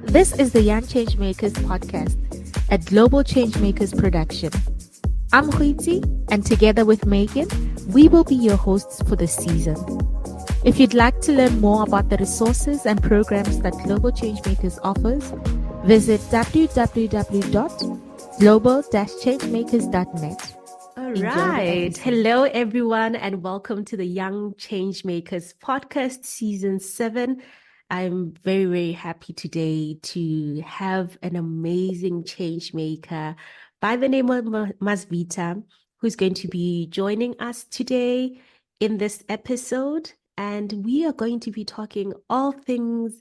This is the Young Changemakers podcast, a global changemakers production. I'm Huiti, and together with Megan, we will be your hosts for this season. If you'd like to learn more about the resources and programs that Global Changemakers offers, visit www.global-changemakers.net. All Enjoy the right. episode. Hello, everyone, and welcome to the Young Changemakers podcast, season 7. I'm very, very happy today to have an amazing change maker by the name of Mazvita, who's going to be joining us today in this episode. And we are going to be talking all things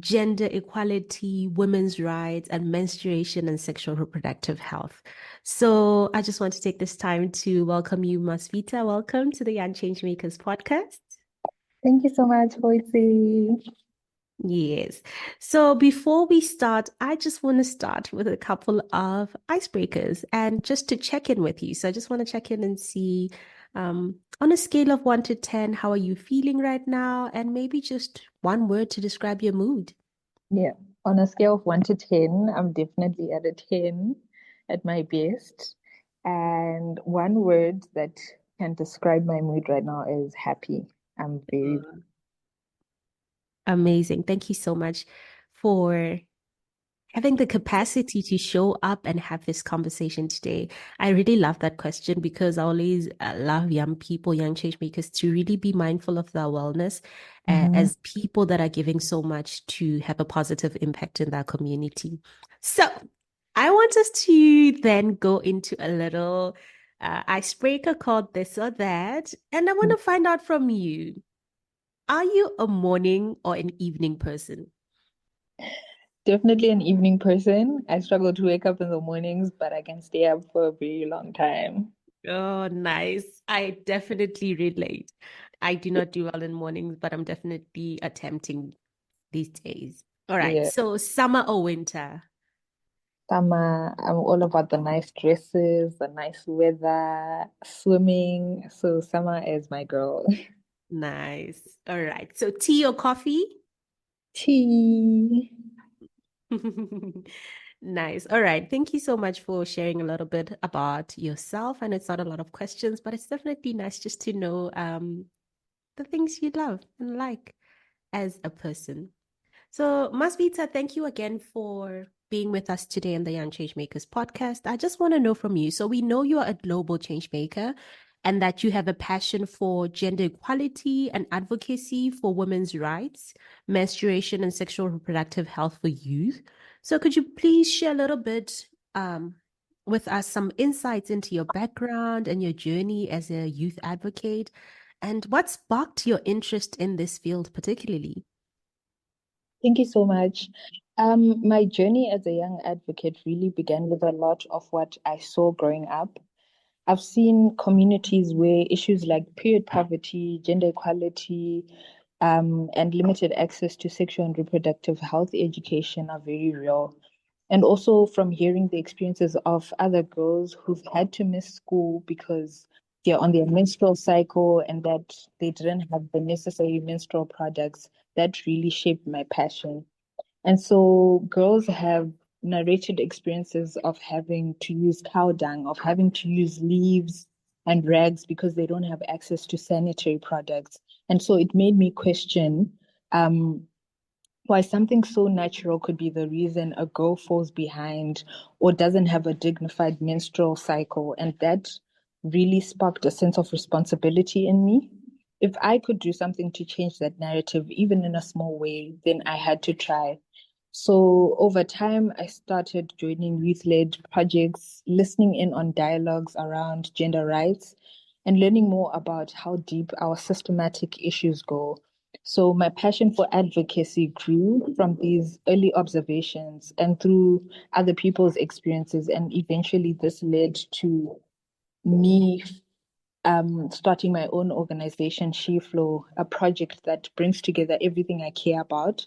gender equality, women's rights, and menstruation and sexual reproductive health. So I just want to take this time to welcome you, Masvita. Welcome to the Young Changemakers podcast. Thank you so much, Boise. Yes. So before we start, I just want to start with a couple of icebreakers and just to check in with you. So I just want to check in and see, on a scale of 1 to 10, how are you feeling right now? And maybe just one word to describe your mood. Yeah, on a scale of 1 to 10, I'm definitely at a 10 at my best. And one word that can describe my mood right now is happy. I'm very, Amazing. Thank you so much for having the capacity to show up and have this conversation today. I really love that question because I always love young people, young change makers, to really be mindful of their wellness Mhm. as people that are giving so much to have a positive impact in their community. So I want us to then go into a little icebreaker called this or that. And I want to find out from you, are you a morning or an evening person? Definitely an evening person. I struggle to wake up in the mornings, but I can stay up for a very long time. Oh, nice. I definitely relate. I do not do well in mornings, but I'm definitely attempting these days. All right. Yeah. So summer or winter? Summer, I'm all about the nice dresses, the nice weather, swimming. So summer is my girl. Nice. All right. So tea or coffee? Tea. Nice. All right. Thank you so much for sharing a little bit about yourself. And it's not a lot of questions, but it's definitely nice just to know the things you love and like as a person. So, Masvita, thank you again for being with us today on the Young Changemakers podcast. I just want to know from you. So, we know you are a global change maker and that you have a passion for gender equality and advocacy for women's rights, menstruation, and sexual reproductive health for youth. So, could you please share a little bit with us some insights into your background and your journey as a youth advocate? And what sparked your interest in this field, particularly? Thank you so much. My journey as a young advocate really began with a lot of what I saw growing up. I've seen communities where issues like period poverty, gender equality, and limited access to sexual and reproductive health education are very real. And also from hearing the experiences of other girls who've had to miss school because they're on their menstrual cycle and that they didn't have the necessary menstrual products, that really shaped my passion. And so girls have narrated experiences of having to use cow dung, of having to use leaves and rags because they don't have access to sanitary products. And so it made me question um, why something so natural could be the reason a girl falls behind or doesn't have a dignified menstrual cycle. And that really sparked a sense of responsibility in me. If I could do something to change that narrative, even in a small way, then I had to try. So over time, I started joining youth-led projects, listening in on dialogues around gender rights, and learning more about how deep our systematic issues go. So my passion for advocacy grew from these early observations and through other people's experiences. And eventually this led to me starting my own organization, SheFlow, a project that brings together everything I care about,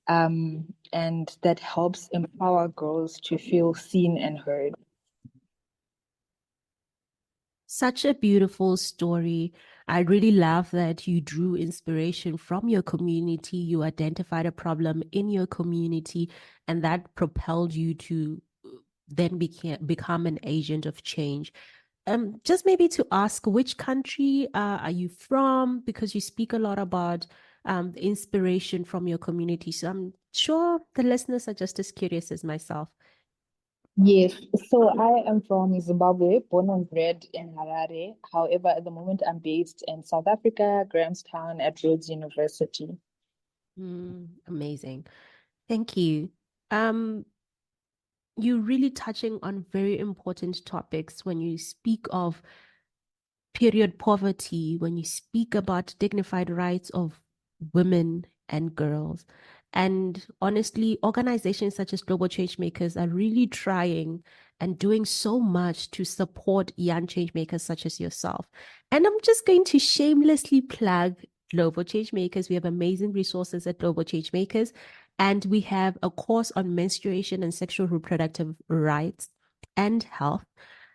and that helps empower girls to feel seen and heard. Such a beautiful story. I really love that you drew inspiration from your community. You identified a problem in your community, and that propelled you to then become an agent of change. Just maybe to ask, which country are you from? Because you speak a lot about the inspiration from your community. So I'm sure the listeners are just as curious as myself. Yes, so I am from Zimbabwe, born and bred in Harare. However, at the moment I'm based in South Africa, Grahamstown at Rhodes University. Amazing. Thank you. Um, you're really touching on very important topics when you speak of period poverty, when you speak about dignified rights of women and girls. And honestly, organizations such as Global Changemakers are really trying and doing so much to support young changemakers such as yourself. And I'm just going to shamelessly plug Global Changemakers. We have amazing resources at Global Changemakers, and we have a course on menstruation and sexual reproductive rights and health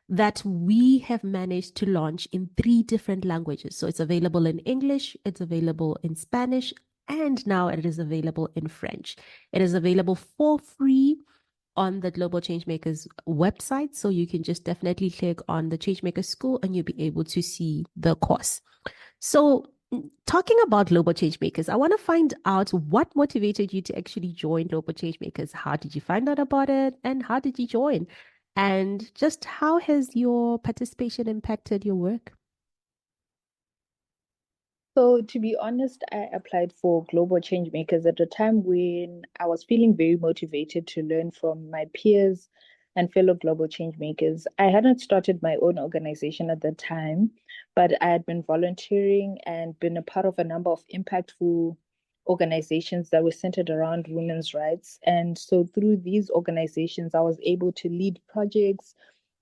that we have managed to launch in 3 different languages. So it's available in English, it's available in Spanish, and now it is available in French. It is available for free on the Global Changemakers website. So you can just definitely click on the Changemaker School and you'll be able to see the course. So, talking about Global Changemakers, I want to find out what motivated you to actually join Global Changemakers. How did you find out about it? And how did you join? And just how has your participation impacted your work? So, to be honest, I applied for Global Changemakers at a time when I was feeling very motivated to learn from my peers and fellow global changemakers. I hadn't started my own organization at that time, but I had been volunteering and been a part of a number of impactful organizations that were centered around women's rights. And so, through these organizations, I was able to lead projects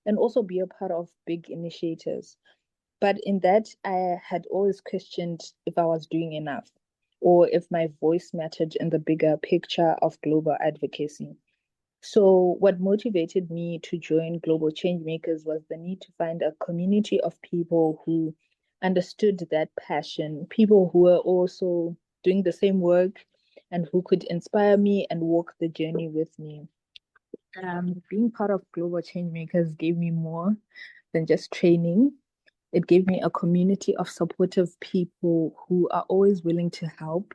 and also be a part of big initiatives. But in that, I had always questioned if I was doing enough or if my voice mattered in the bigger picture of global advocacy. So, what motivated me to join Global Changemakers was the need to find a community of people who understood that passion, people who were also doing the same work and who could inspire me and walk the journey with me. Being part of Global Changemakers gave me more than just training. It gave me a community of supportive people who are always willing to help,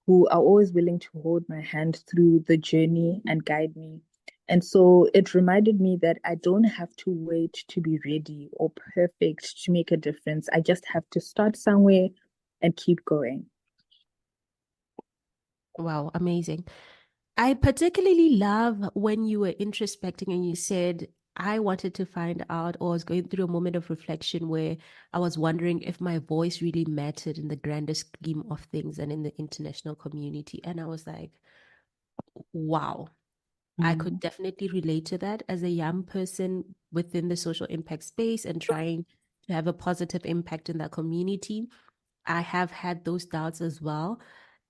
who are always willing to hold my hand through the journey and guide me. And so it reminded me that I don't have to wait to be ready or perfect to make a difference. I just have to start somewhere and keep going. Wow, amazing. I particularly love when you were introspecting and you said, I wanted to find out, or I was going through a moment of reflection where I was wondering if my voice really mattered in the grander scheme of things and in the international community. And I was like, wow, I could Mm. definitely relate to that as a young person within the social impact space and trying to have a positive impact in that community. I have had those doubts as well.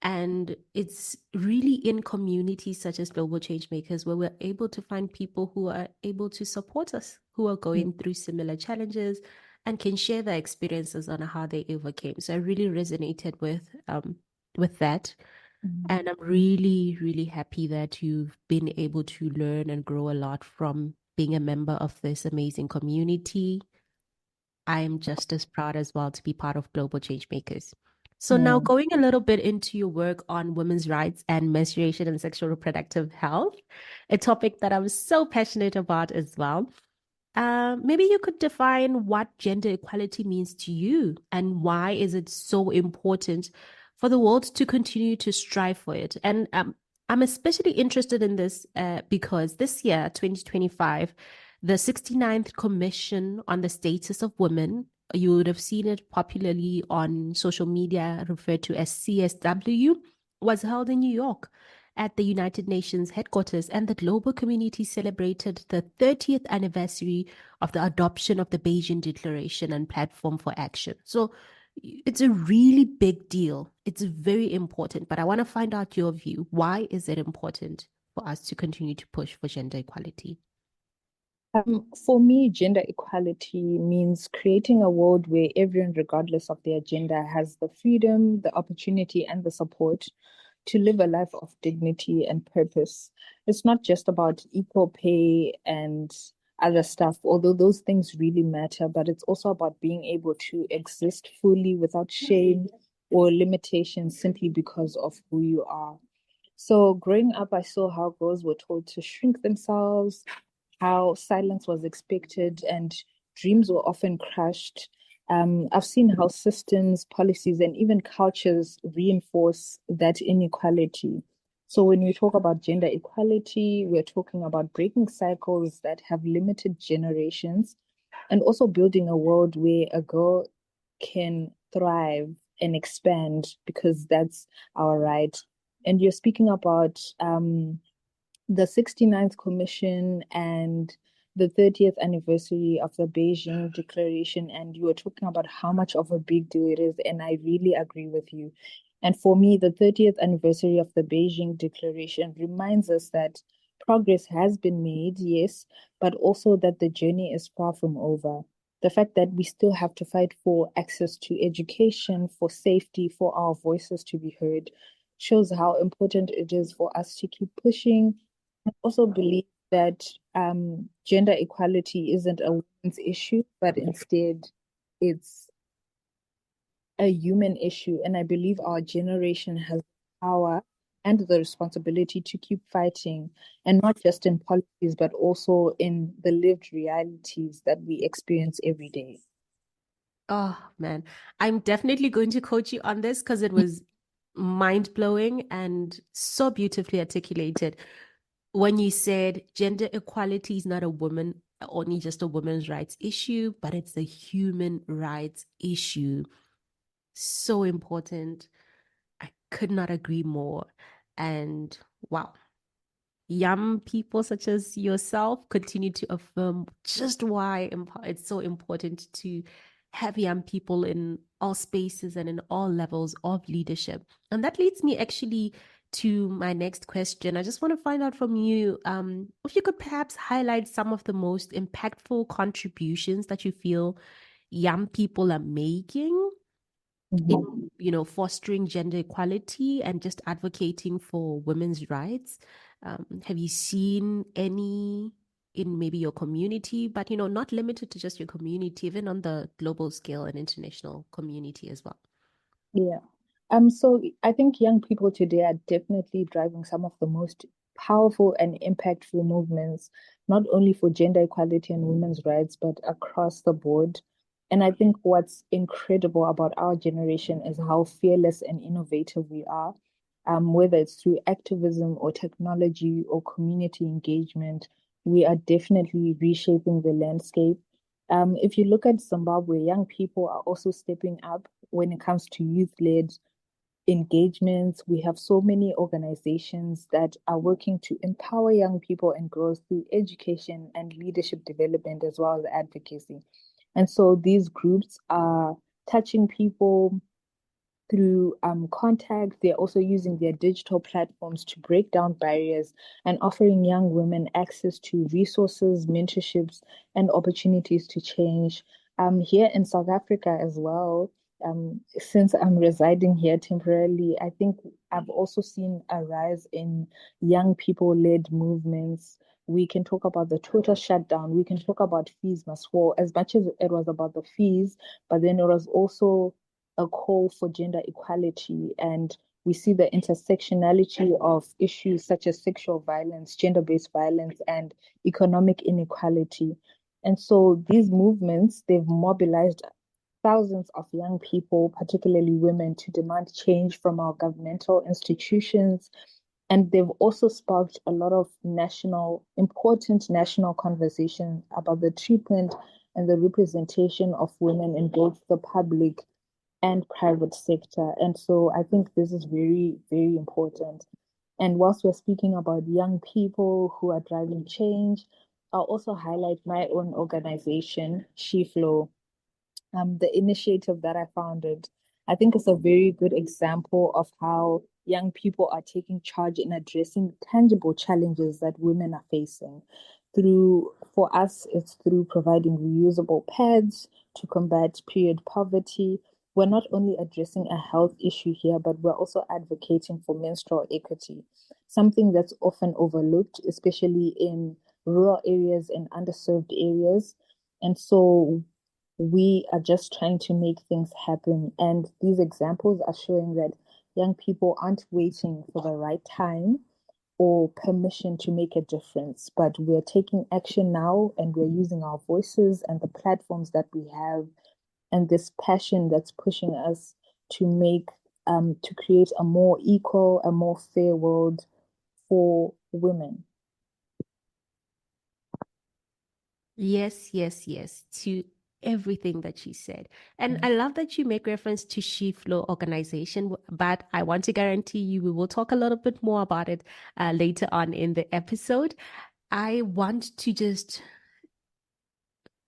And it's really in communities such as Global Changemakers where we're able to find people who are able to support us, who are going through similar challenges and can share their experiences on how they overcame. So I really resonated with that. Mm. And I'm really, really happy that you've been able to learn and grow a lot from being a member of this amazing community. I am just as proud as well to be part of Global Changemakers. So now Mm. going a little bit into your work on women's rights and menstruation and sexual reproductive health, a topic that I'm so passionate about as well. Maybe you could define what gender equality means to you and why is it so important for the world to continue to strive for it. And I'm especially interested in this because this year, 2025, the 69th Commission on the Status of Women, you would have seen it popularly on social media referred to as CSW, was held in New York at the United Nations headquarters, and the global community celebrated the 30th anniversary of the adoption of the Beijing Declaration and Platform for Action. So it's a really big deal. It's very important, but I want to find out your view. Why is it important for us to continue to push for gender equality? For me, gender equality means creating a world where everyone, regardless of their gender, has the freedom, the opportunity, and the support to live a life of dignity and purpose. It's not just about equal pay and other stuff, although those things really matter, but it's also about being able to exist fully without shame or limitations simply because of who you are. So growing up, I saw how girls were told to shrink themselves, how silence was expected, and dreams were often crushed. I've seen how systems, policies, and even cultures reinforce that inequality. So when we talk about gender equality, we're talking about breaking cycles that have limited generations and also building a world where a girl can thrive and expand because that's our right. And you're speaking about the 69th Commission and the 30th anniversary of the Beijing Declaration, and you were talking about how much of a big deal it is, and I really agree with you. And for me, the 30th anniversary of the Beijing Declaration reminds us that progress has been made, yes, but also that the journey is far from over. The fact that we still have to fight for access to education, for safety, for our voices to be heard, shows how important it is for us to keep pushing. I also believe that gender equality isn't a women's issue, but instead it's a human issue. And I believe our generation has the power and the responsibility to keep fighting, and not just in policies, but also in the lived realities that we experience every day. Oh man, I'm definitely going to coach you on this because it was mind blowing and so beautifully articulated. When you said gender equality is not a woman, only just a women's rights issue, but it's a human rights issue. So important. I could not agree more. And wow, young people such as yourself continue to affirm just why it's so important to have young people in all spaces and in all levels of leadership. And that leads me actually to my next question. I just want to find out from you if you could perhaps highlight some of the most impactful contributions that you feel young people are making Mhm. in fostering gender equality and just advocating for women's rights. Have you seen any in maybe your community, but not limited to just your community, even on the global scale and international community as well? Yeah. So I think young people today are definitely driving some of the most powerful and impactful movements, not only for gender equality and women's rights, but across the board. And I think what's incredible about our generation is how fearless and innovative we are. Whether it's through activism or technology or community engagement, we are definitely reshaping the landscape. If you look at Zimbabwe, young people are also stepping up when it comes to youth-led engagements. We have so many organizations that are working to empower young people and girls through education and leadership development as well as advocacy. And so these groups are touching people through contact. They're also using their digital platforms to break down barriers and offering young women access to resources, mentorships, and opportunities to change. Here in South Africa as well, since I'm residing here temporarily, I think I've also seen a rise in young people-led movements. We can talk about the total shutdown. We can talk about fees must fall. As much as it was about the fees, but then it was also a call for gender equality, and we see the intersectionality of issues such as sexual violence, gender-based violence, and economic inequality. And so these movements, they've mobilized thousands of young people, particularly women, to demand change from our governmental institutions. And they've also sparked a lot of important national conversation about the treatment and the representation of women in both the public and private sector. And so I think this is very, very important. And whilst we're speaking about young people who are driving change, I'll also highlight my own organization, SheFlow, the initiative that I founded. I think it's a very good example of how young people are taking charge in addressing tangible challenges that women are facing. For us, it's through providing reusable pads to combat period poverty. We're not only addressing a health issue here, but we're also advocating for menstrual equity, something that's often overlooked, especially in rural areas and underserved areas. And so we are just trying to make things happen. And these examples are showing that young people aren't waiting for the right time or permission to make a difference, but we're taking action now and we're using our voices and the platforms that we have and this passion that's pushing us to to create a more equal, a more fair world for women. Yes, yes, yes, to everything that she said. And I love that you make reference to She Flow organization, but I want to guarantee you we will talk a little bit more about it later on in the episode. I want to just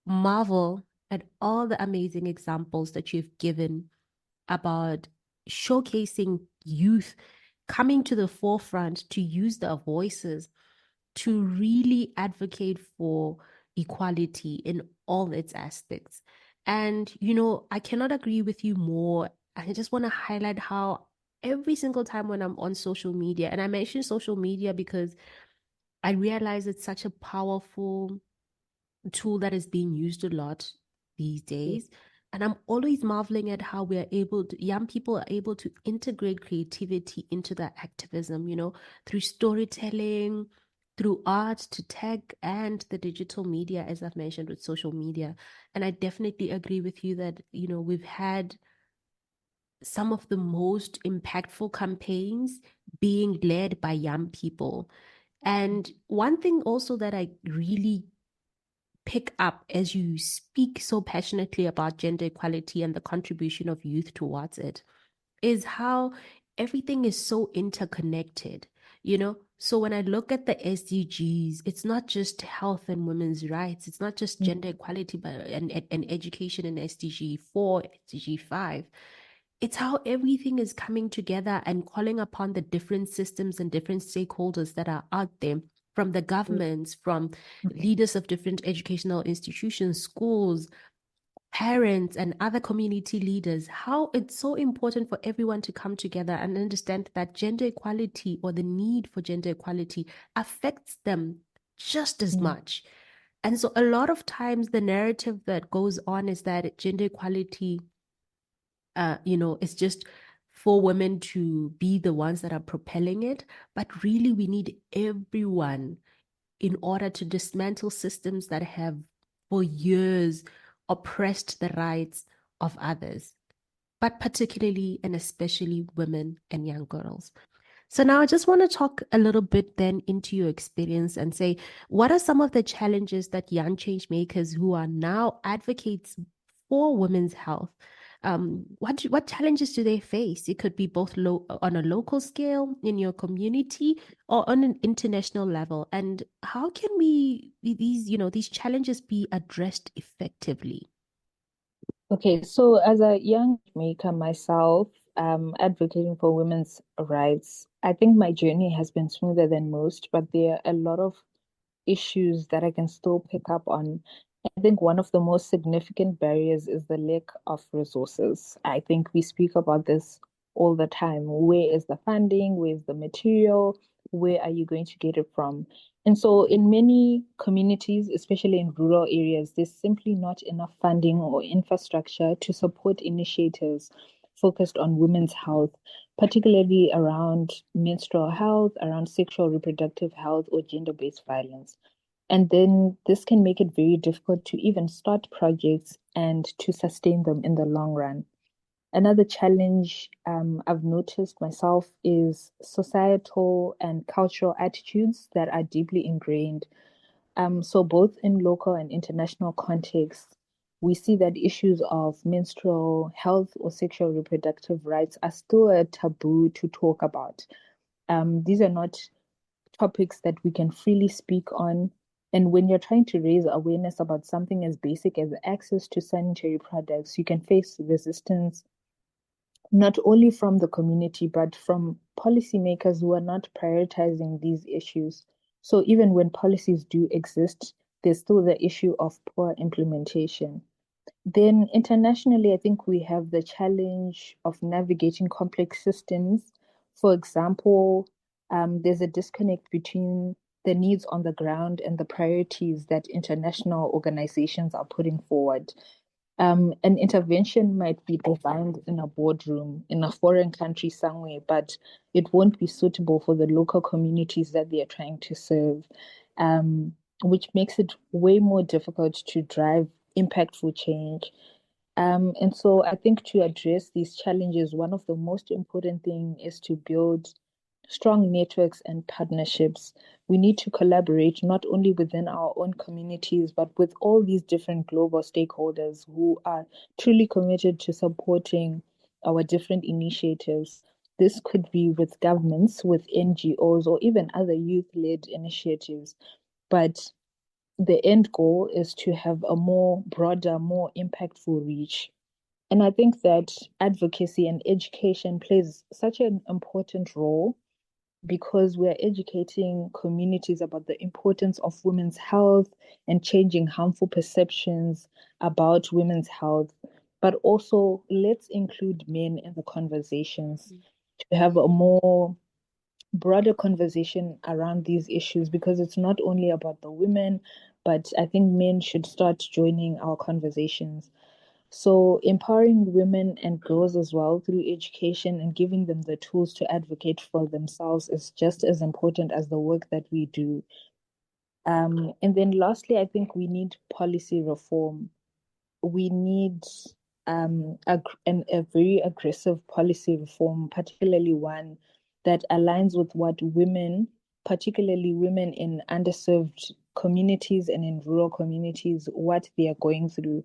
marvel at all the amazing examples that you've given about showcasing youth coming to the forefront to use their voices to really advocate for equality in all its aspects. And, I cannot agree with you more. I just want to highlight how every single time when I'm on social media, and I mention social media because I realize it's such a powerful tool that is being used a lot these days. And I'm always marveling at how young people are able to integrate creativity into their activism, through storytelling, through art to tech and the digital media, as I've mentioned with social media. And I definitely agree with you that, we've had some of the most impactful campaigns being led by young people. And one thing also that I really pick up as you speak so passionately about gender equality and the contribution of youth towards it is how everything is so interconnected, So when I look at the SDGs, it's not just health and women's rights, it's not just gender equality, but and education in SDG 4, SDG 5. It's how everything is coming together and calling upon the different systems and different stakeholders that are out there, from the governments, from leaders of different educational institutions, schools, parents, and other community leaders, how it's so important for everyone to come together and understand that gender equality, or the need for gender equality, affects them just as much. And so a lot of times the narrative that goes on is that gender equality, it's just for women to be the ones that are propelling it. But really, we need everyone in order to dismantle systems that have for years oppressed the rights of others, but particularly and especially women and young girls. So now I just want to talk a little bit then into your experience and say, what are some of the challenges that young change makers who are now advocates for women's health, what challenges do they face? It could be both on a local scale in your community or on an international level. And how can these challenges be addressed effectively? Okay, so as a young maker myself, advocating for women's rights, I think my journey has been smoother than most, but there are a lot of issues that I can still pick up on. I think one of the most significant barriers is the lack of resources. I think we speak about this all the time. Where is the funding? Where's the material? Where are you going to get it from? And so, in many communities, especially in rural areas, there's simply not enough funding or infrastructure to support initiatives focused on women's health, particularly around menstrual health, around sexual reproductive health, or gender based violence. And then this can make it very difficult to even start projects and to sustain them in the long run. Another challenge I've noticed myself is societal and cultural attitudes that are deeply ingrained. So, both in local and international contexts, we see that issues of menstrual health or sexual reproductive rights are still a taboo to talk about. These are not topics that we can freely speak on. And when you're trying to raise awareness about something as basic as access to sanitary products, you can face resistance not only from the community, but from policymakers who are not prioritizing these issues. So even when policies do exist, there's still the issue of poor implementation. Then internationally, I think we have the challenge of navigating complex systems. For example, there's a disconnect between the needs on the ground and the priorities that international organizations are putting forward. An intervention might be designed in a boardroom in a foreign country somewhere, but it won't be suitable for the local communities that they are trying to serve, which makes it way more difficult to drive impactful change. And so I think to address these challenges, one of the most important thing is to build strong networks and partnerships. We need to collaborate not only within our own communities, but with all these different global stakeholders who are truly committed to supporting our different initiatives. This could be with governments, with NGOs, or even other youth-led initiatives. But the end goal is to have a more broader, more impactful reach. And I think that advocacy and education plays such an important role because we're educating communities about the importance of women's health and changing harmful perceptions about women's health. But also, let's include men in the conversations to have a more broader conversation around these issues because it's not only about the women, but I think men should start joining our conversations. So, empowering women and girls as well through education and giving them the tools to advocate for themselves is just as important as the work that we do. And then, lastly, I think we need policy reform. We need a very aggressive policy reform, particularly one that aligns with what women, particularly women in underserved communities and in rural communities, what they are going through.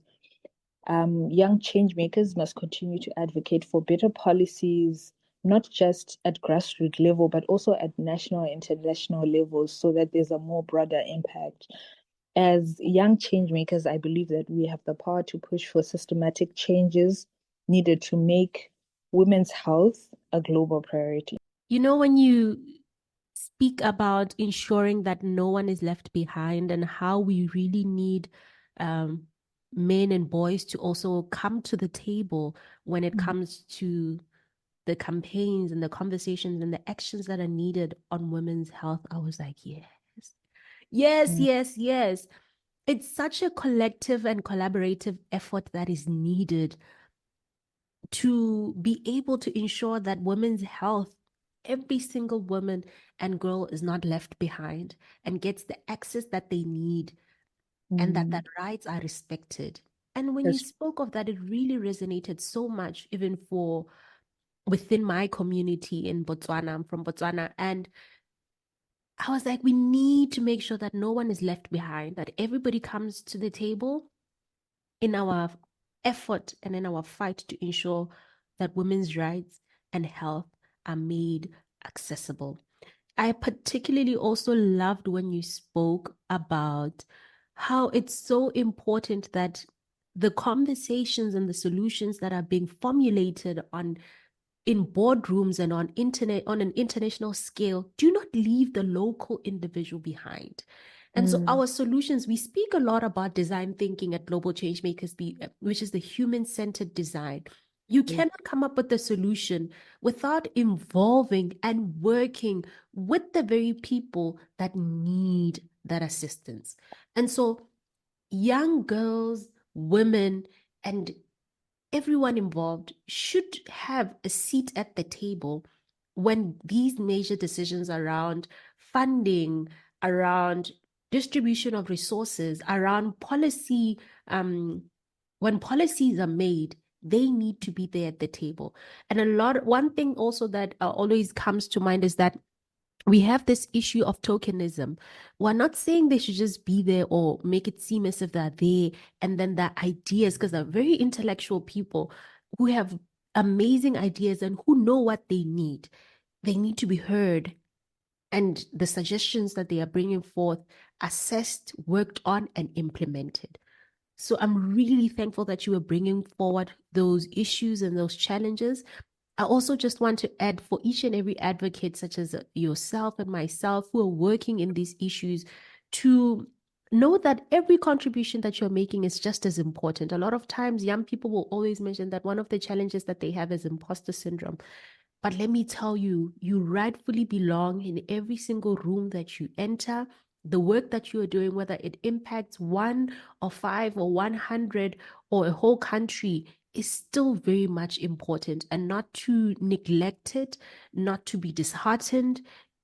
Young change makers must continue to advocate for better policies, not just at grassroots level, but also at national and international levels, so that there's a more broader impact. As young change makers, I believe that we have the power to push for systematic changes needed to make women's health a global priority. You know, when you speak about ensuring that no one is left behind and how we really need um, men and boys to also come to the table when it comes to the campaigns and the conversations and the actions that are needed on women's health, I was like, yes, yes, Mm, yes, yes. It's such a collective and collaborative effort that is needed to be able to ensure that women's health, every single woman and girl is not left behind and gets the access that they need and that mm, rights are respected. And when you that's spoke of that, it really resonated so much, even for within my community in Botswana. I'm from Botswana. And I was like, we need to make sure that no one is left behind, that everybody comes to the table in our effort and in our fight to ensure that women's rights and health are made accessible. I particularly also loved when you spoke about how it's so important that the conversations and the solutions that are being formulated on in boardrooms and on internet on an international scale do not leave the local individual behind. And so mm, our solutions, we speak a lot about design thinking at Global Changemakers, which is the human-centered design. You cannot come up with a solution without involving and working with the very people that need that assistance. And so young girls, women, and everyone involved should have a seat at the table when these major decisions around funding, around distribution of resources, around policy, when policies are made, they need to be there at the table. And one thing also that always comes to mind is that we have this issue of tokenism. We're not saying they should just be there or make it seem as if they're there and then their ideas, because they're very intellectual people who have amazing ideas and who know what they need. They need to be heard, and the suggestions that they are bringing forth assessed, worked on, and implemented. So I'm really thankful that you are bringing forward those issues and those challenges. I also just want to add, for each and every advocate, such as yourself and myself, who are working in these issues, to know that every contribution that you're making is just as important. A lot of times, young people will always mention that one of the challenges that they have is imposter syndrome. But let me tell you, you rightfully belong in every single room that you enter. The work that you are doing, whether it impacts one or five or 100 or a whole country, is still very much important, and not to neglect it, not to be disheartened.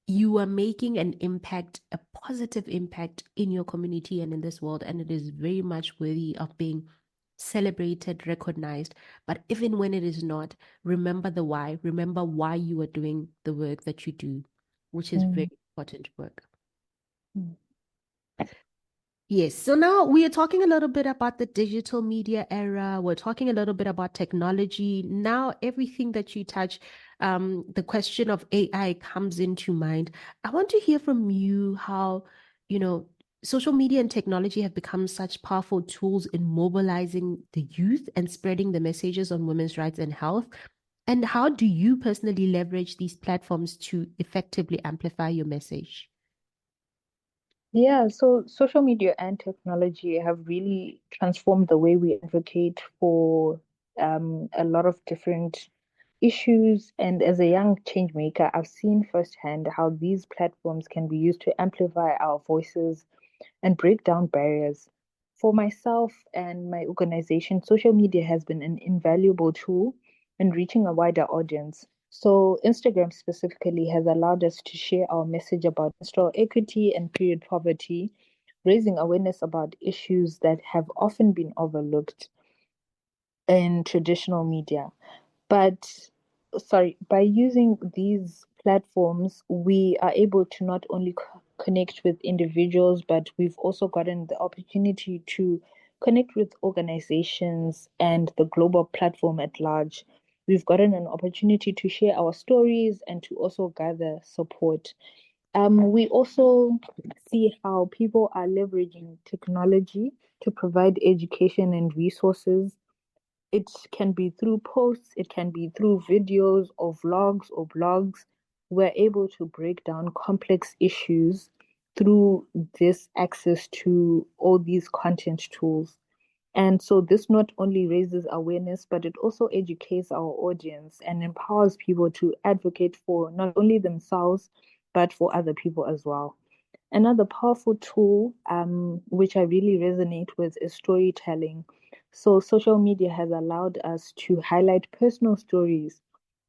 You are making an impact, a positive impact in your community and in this world, and it is very much worthy of being celebrated, recognized. But even when it is not, remember the why. Remember why you are doing the work that you do, which is very important work. Mm. Yes. So now we are talking a little bit about the digital media era. We're talking a little bit about technology. Now, everything that you touch, the question of AI comes into mind. I want to hear from you how, you know, social media and technology have become such powerful tools in mobilizing the youth and spreading the messages on women's rights and health. And how do you personally leverage these platforms to effectively amplify your message? Yeah, so social media and technology have really transformed the way we advocate for a lot of different issues. And as a young change maker, I've seen firsthand how these platforms can be used to amplify our voices and break down barriers. For myself and my organization, social media has been an invaluable tool in reaching a wider audience. So, Instagram specifically has allowed us to share our message about menstrual equity and period poverty, raising awareness about issues that have often been overlooked in traditional media. But sorry, by using these platforms, we are able to not only connect with individuals, but we've also gotten the opportunity to connect with organizations and the global platform at large. We've gotten an opportunity to share our stories and to also gather support. We also see how people are leveraging technology to provide education and resources. It can be through posts, it can be through videos or vlogs or blogs. We're able to break down complex issues through this access to all these content tools. And so this not only raises awareness, but it also educates our audience and empowers people to advocate for not only themselves, but for other people as well. Another powerful tool, which I really resonate with, is storytelling. So, social media has allowed us to highlight personal stories.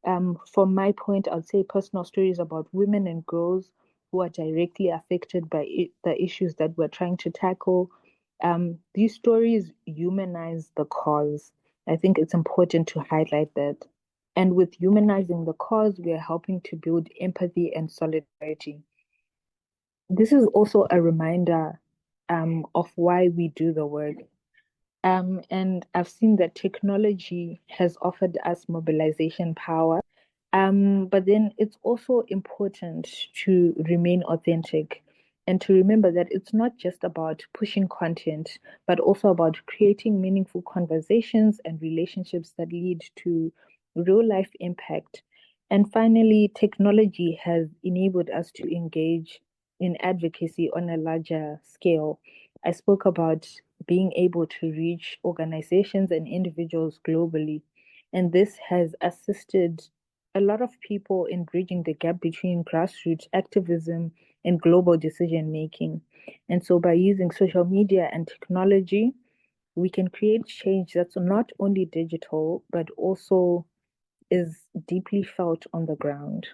From my point, I'd say personal stories about women and girls who are directly affected by the issues that we're trying to tackle. These stories humanize the cause. I think it's important to highlight that. And with humanizing the cause, we are helping to build empathy and solidarity. This is also a reminder of why we do the work. And I've seen that technology has offered us mobilization power. But then it's also important to remain authentic and to remember that it's not just about pushing content, but also about creating meaningful conversations and relationships that lead to real life impact. And finally, technology has enabled us to engage in advocacy on a larger scale. I spoke about being able to reach organizations and individuals globally. And this has assisted a lot of people in bridging the gap between grassroots activism and global decision making. And so, by using social media and technology, we can create change that's not only digital, but also is deeply felt on the ground.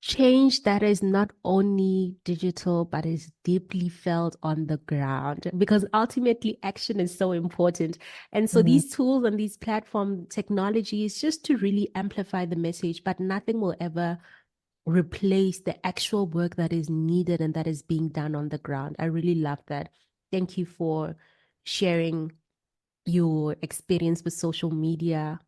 Change that is not only digital but is deeply felt on the ground, because ultimately action is so important. And so Mhm. these tools and these platform technology is just to really amplify the message, but nothing will ever replace the actual work that is needed and that is being done on the ground. I really love that. Thank you for sharing your experience with social media.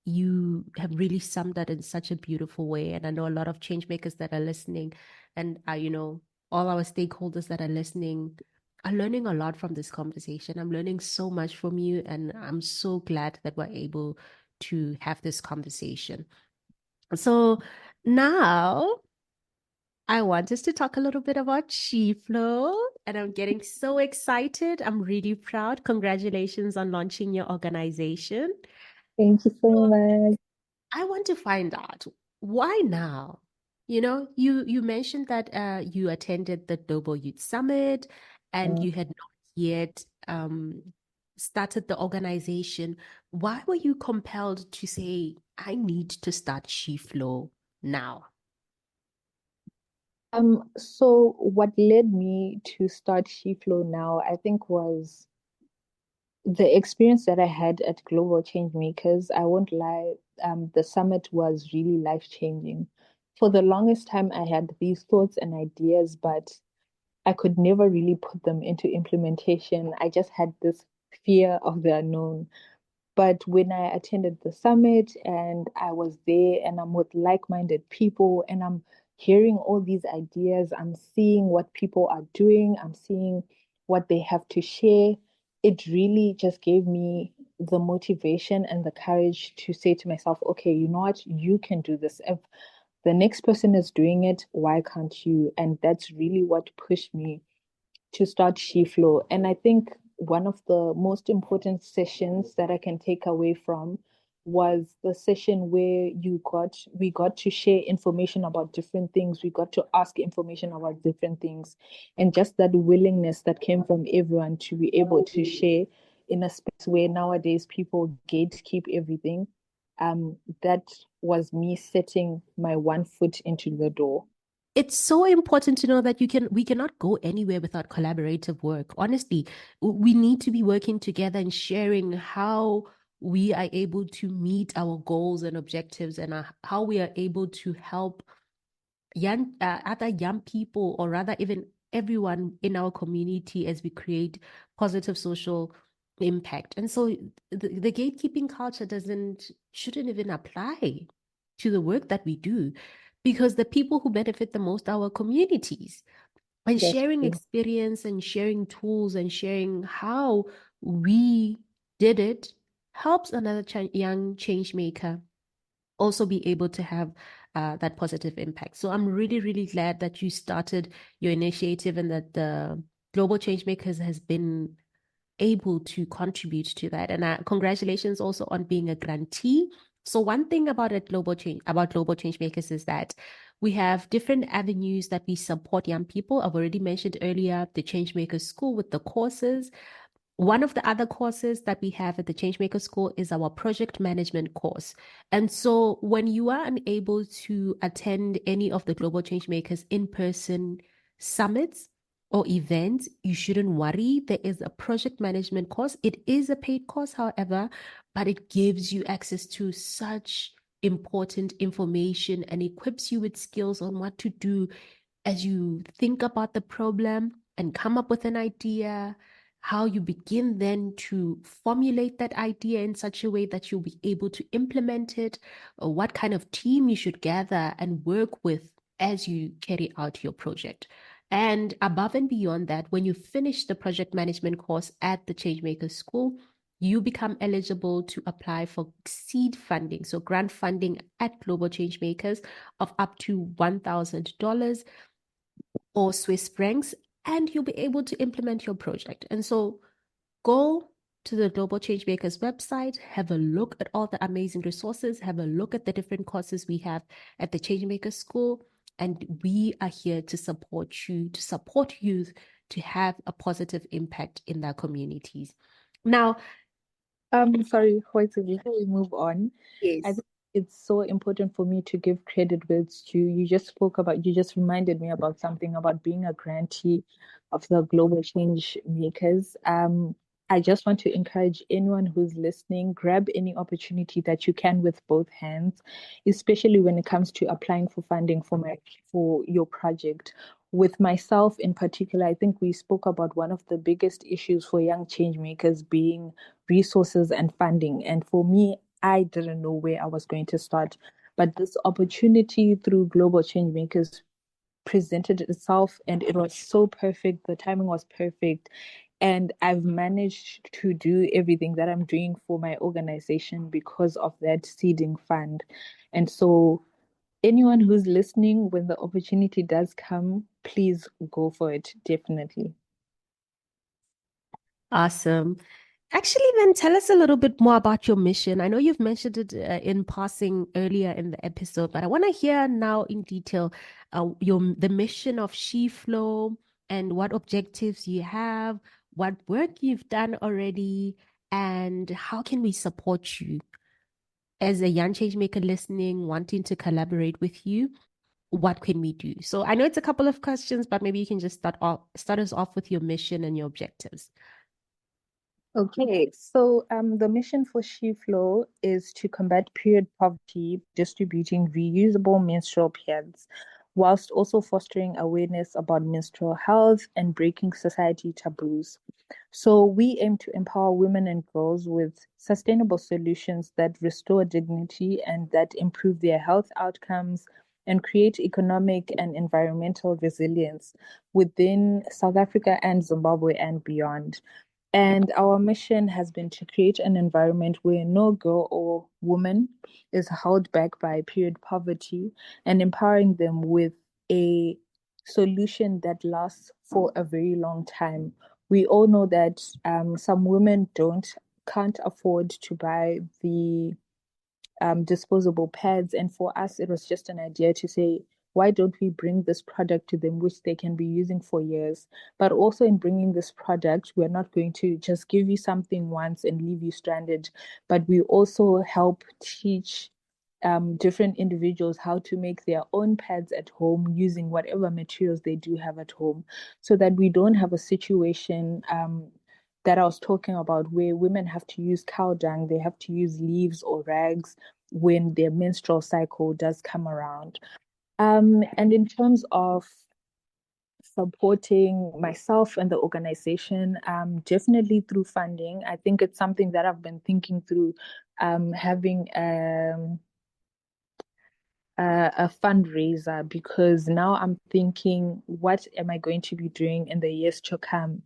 You have really summed that in such a beautiful way. And I know a lot of change makers that are listening, and all our stakeholders that are listening are learning a lot from this conversation. I'm learning so much from you, and I'm so glad that we're able to have this conversation. So now I want us to talk a little bit about SheFlow, and I'm getting so excited. I'm really proud. Congratulations on launching your organization. Thank you so much. I want to find out why now? You mentioned that you attended the Global Youth Summit and Uh, you had not yet started the organization. Why were you compelled to say, I need to start SheFlow now? so what led me to start SheFlow now, I think, was the experience that I had at Global Changemakers. I won't lie, the summit was really life-changing. For the longest time, I had these thoughts and ideas, but I could never really put them into implementation. I just had this fear of the unknown. But when I attended the summit and I was there and I'm with like-minded people and I'm hearing all these ideas, I'm seeing what people are doing, I'm seeing what they have to share, it really just gave me the motivation and the courage to say to myself, okay, you know what, you can do this. If the next person is doing it, why can't you? And that's really what pushed me to start SheFlow. And I think one of the most important sessions that I can take away from was the session where we got to share information about different things. We got to ask information about different things. And just that willingness that came from everyone to be able to share in a space where nowadays people gatekeep everything. That was me setting my one foot into the door. It's so important to know that we cannot go anywhere without collaborative work. Honestly, we need to be working together and sharing how we are able to meet our goals and objectives, and how we are able to help other young people, or rather even everyone in our community, as we create positive social impact. And so the gatekeeping culture shouldn't even apply to the work that we do, because the people who benefit the most are our communities. And That's sharing true. experience and sharing tools and sharing how we did it helps another young change maker also be able to have that positive impact. So I'm really, really glad that you started your initiative and that the Global Changemakers has been able to contribute to that. And congratulations also on being a grantee. So one thing about Global Changemakers is that we have different avenues that we support young people. I've already mentioned earlier the Changemakers School with the courses. One of the other courses that we have at the Changemaker School is our project management course. And so when you are unable to attend any of the Global Changemakers in-person summits or events, you shouldn't worry. There is a project management course. It is a paid course, however, but it gives you access to such important information and equips you with skills on what to do as you think about the problem and come up with an idea, how you begin then to formulate that idea in such a way that you'll be able to implement it, or what kind of team you should gather and work with as you carry out your project. And above and beyond that, when you finish the project management course at the Changemakers School, you become eligible to apply for seed funding, so grant funding at Global Changemakers of up to $1,000 or Swiss francs, and you'll be able to implement your project. And so go to the Global Changemakers website, have a look at all the amazing resources, have a look at the different courses we have at the Changemakers School, and we are here to support you, to support youth to have a positive impact in their communities. Now, Sorry, Hoyte, before we move on, I yes. think it's so important for me to give credit where it's due. You just reminded me about something about being a grantee of the Global Change Makers. I just want to encourage anyone who's listening, grab any opportunity that you can with both hands, especially when it comes to applying for funding for your project. With myself in particular, I think we spoke about one of the biggest issues for young change makers being resources and funding. And for me, I didn't know where I was going to start. But this opportunity through Global Changemakers presented itself and it was so perfect. The timing was perfect. And I've managed to do everything that I'm doing for my organization because of that seeding fund. And so anyone who's listening, when the opportunity does come, please go for it, definitely. Awesome. Actually, then tell us a little bit more about your mission. I know you've mentioned it in passing earlier in the episode, but I want to hear now in detail the mission of SheFlow and what objectives you have, what work you've done already, and how can we support you as a young change maker listening, wanting to collaborate with you. What can we do? So I know it's a couple of questions, but maybe you can just start us off with your mission and your objectives. Okay, so the mission for SheFlow is to combat period poverty, distributing reusable menstrual pads, whilst also fostering awareness about menstrual health and breaking society taboos. So we aim to empower women and girls with sustainable solutions that restore dignity and that improve their health outcomes and create economic and environmental resilience within South Africa and Zimbabwe and beyond. And our mission has been to create an environment where no girl or woman is held back by period poverty and empowering them with a solution that lasts for a very long time. We all know that some women can't afford to buy the disposable pads. And for us, it was just an idea to say, why don't we bring this product to them, which they can be using for years? But also, in bringing this product, we're not going to just give you something once and leave you stranded, but we also help teach different individuals how to make their own pads at home using whatever materials they do have at home, so that we don't have a situation that I was talking about where women have to use cow dung, they have to use leaves or rags when their menstrual cycle does come around. And in terms of supporting myself and the organization, definitely through funding. I think it's something that I've been thinking through, having a fundraiser, because now I'm thinking, what am I going to be doing in the years to come?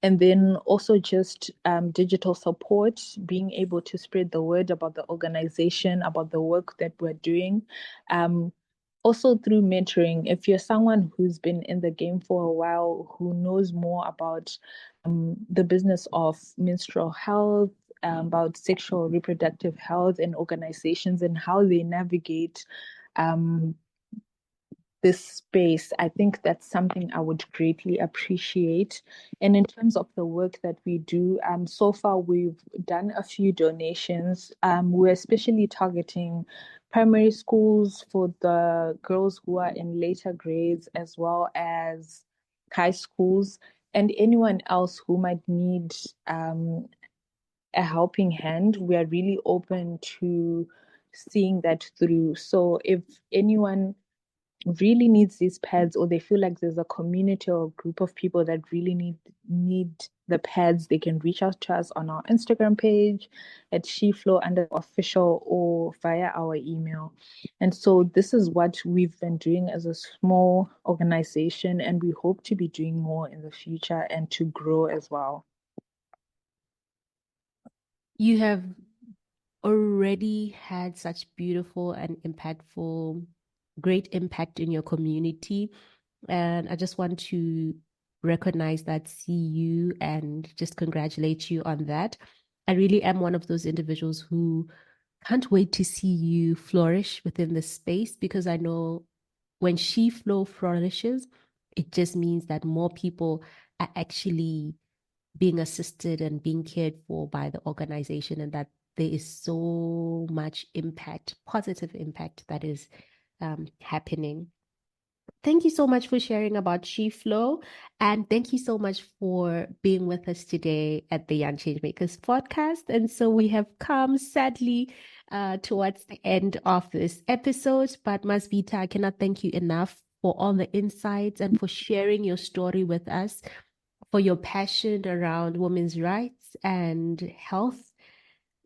And then also just digital support, being able to spread the word about the organization, about the work that we're doing. Also through mentoring, if you're someone who's been in the game for a while, who knows more about the business of menstrual health, about sexual reproductive health and organizations and how they navigate um, this space, I think that's something I would greatly appreciate. And in terms of the work that we do, so far we've done a few donations. We're especially targeting primary schools for the girls who are in later grades, as well as high schools, and anyone else who might need a helping hand. We are really open to seeing that through. So if anyone really needs these pads, or they feel like there's a community or a group of people that really need the pads, they can reach out to us on our Instagram page at SheFlow_official or via our email. And so this is what we've been doing as a small organization, and we hope to be doing more in the future and to grow as well. You have already had such beautiful and impactful, great impact in your community. And I just want to recognize that, see you, and just congratulate you on that. I really am one of those individuals who can't wait to see you flourish within this space, because I know when SheFlow flourishes, it just means that more people are actually being assisted and being cared for by the organization, and that there is so much impact, positive impact that is happening. Thank you so much for sharing about SheFlow, and thank you so much for being with us today at the Young Changemakers podcast. And so we have come, sadly, towards the end of this episode. But Mazvita, I cannot thank you enough for all the insights and for sharing your story with us, for your passion around women's rights and health.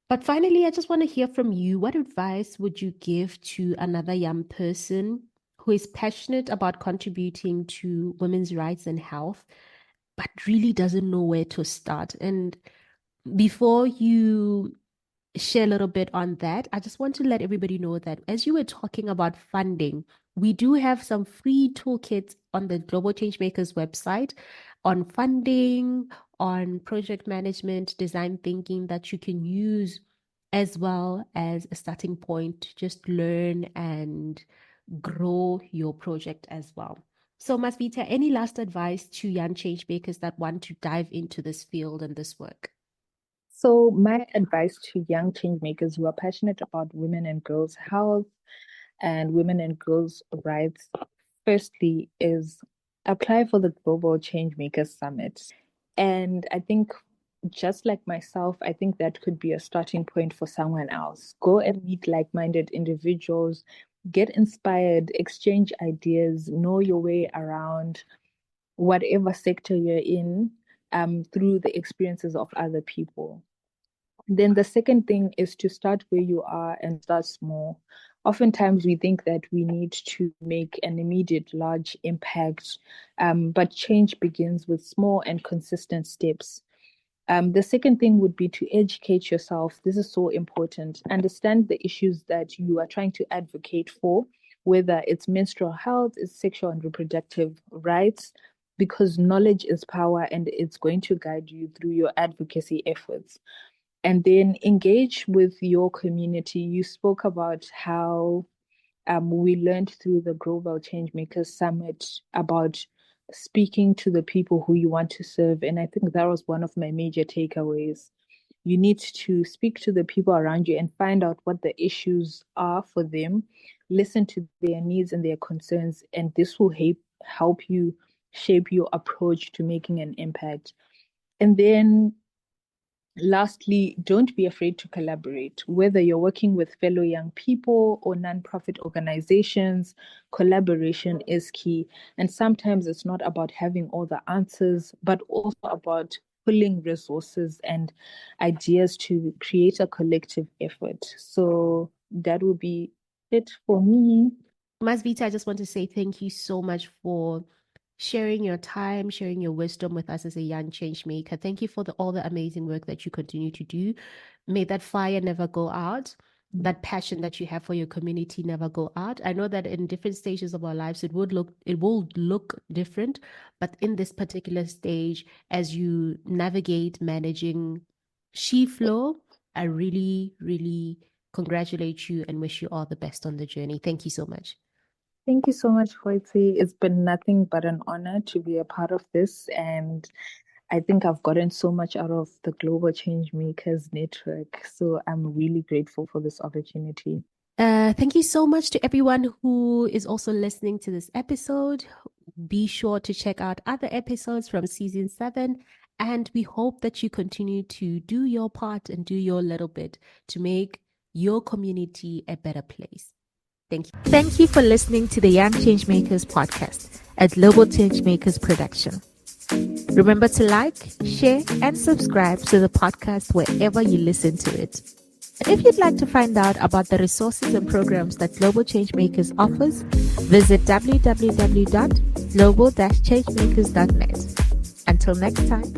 But finally, I just want to hear from you. What advice would you give to another young person who is passionate about contributing to women's rights and health, but really doesn't know where to start? And before you share a little bit on that, I just want to let everybody know that as you were talking about funding, we do have some free toolkits on the Global Changemakers website on funding, on project management, design thinking that you can use as well as a starting point to just learn and grow your project as well. So, Mazvita, any last advice to young change makers that want to dive into this field and this work? So, my advice to young change makers who are passionate about women and girls' health and women and girls' rights, firstly, is apply for the Global Changemakers Summit. And I think, just like myself, I think that could be a starting point for someone else. Go and meet like minded individuals, get inspired, exchange ideas, know your way around whatever sector you're in through the experiences of other people. Then the second thing is to start where you are and start small. Oftentimes, we think that we need to make an immediate large impact, but change begins with small and consistent steps. The second thing would be to educate yourself. This is so important. Understand the issues that you are trying to advocate for, whether it's menstrual health, it's sexual and reproductive rights, because knowledge is power and it's going to guide you through your advocacy efforts. And then engage with your community. You spoke about how we learned through the Global Changemakers Summit about speaking to the people who you want to serve. And I think that was one of my major takeaways. You need to speak to the people around you and find out what the issues are for them, listen to their needs and their concerns, and this will help you shape your approach to making an impact. And then lastly, don't be afraid to collaborate. Whether you're working with fellow young people or nonprofit organizations, collaboration is key. And sometimes it's not about having all the answers, but also about pulling resources and ideas to create a collective effort. So that would be it for me. Mazvita, I just want to say thank you so much for sharing your time, sharing your wisdom with us as a young change maker. Thank you for all the amazing work that you continue to do. May that fire never go out. That passion that you have for your community never go out. I know that in different stages of our lives, it will look different, but in this particular stage, as you navigate managing She Flow, I really, really congratulate you and wish you all the best on the journey. Thank you so much. Thank you so much, Hoiti. It's been nothing but an honor to be a part of this. And I think I've gotten so much out of the Global Changemakers Network. So I'm really grateful for this opportunity. Thank you so much to everyone who is also listening to this episode. Be sure to check out other episodes from season 7. And we hope that you continue to do your part and do your little bit to make your community a better place. Thank you. Thank you for listening to the Young Changemakers podcast, a Global Changemakers production. Remember to like, share, and subscribe to the podcast wherever you listen to it. And if you'd like to find out about the resources and programs that Global Changemakers offers, visit www.global-changemakers.net. Until next time.